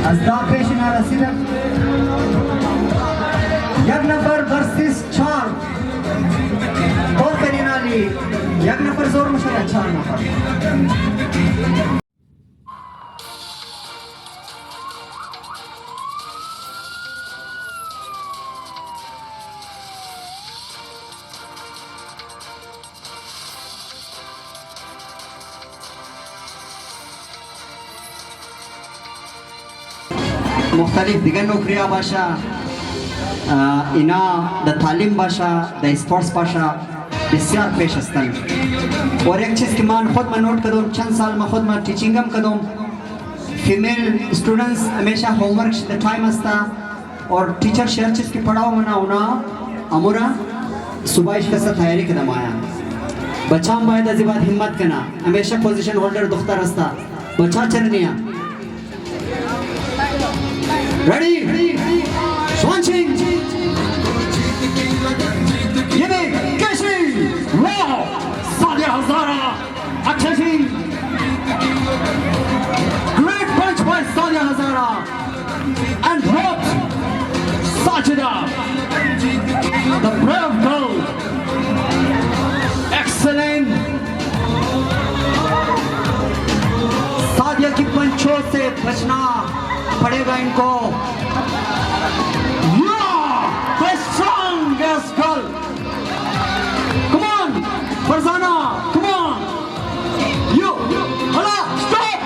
استاد پیشنا رسیدن یک نفر ورسیس 4 بهترین علی یک نفر زور میشه 4 نفر مختلف دیگر نوکریا باشه اینا د تعلیم باشه د اسپورتس باشه بسیار پیش هستند اور یک چیز که من خود نوٹ کردم چند سال من خود ٹیچنگ هم کردم فیمیل اسٹوڈنٹس ہمیشہ ہوم ورک د ٹائم هست اور ٹیچر شهر چیز که پڑھاو منا اونا امورا صبحش کسا تیاری کردم آیا بچه‌ام باید از این بعد همت کنه همیشه پوزیشن هولدر دختر هست بچه چرنیه Ready? Launching! Yebe, Keshi! Wow! Sadia Hazara! Attacking! Great punch by Sadia Hazara! And dropped Saeeda! The brave girl! Excellent! Sadia की पंचों से बचना पड़ेगा इनको the strongest girl come on Farzana come on you hala stop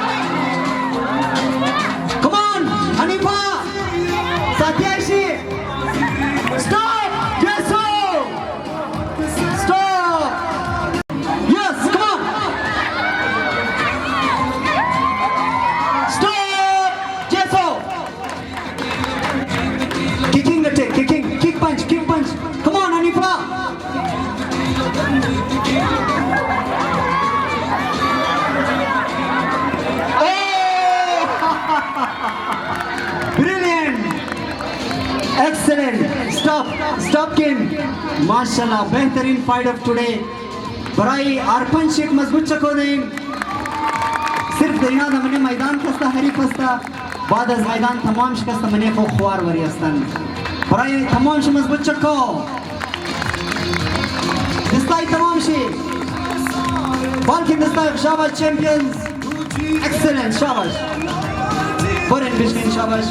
come on Hanifa Satyashi stop yes sir stop yes come on stop yes sir kicking attack kicking kick punch come on Hanifa oh brilliant excellent stop game mashallah بہترین fight of today برای ارپن شیک مضبوط چکو دیں صرف دینا دا منی میدان کستا حریف کستا بعد از میدان تمام شکستا منی خو خوار وری استن برای تمام شی مضبوط چکو دستای تمام شی بالکن دستای شاباش چمپیونز excellent شاباش برین بشکین شاباش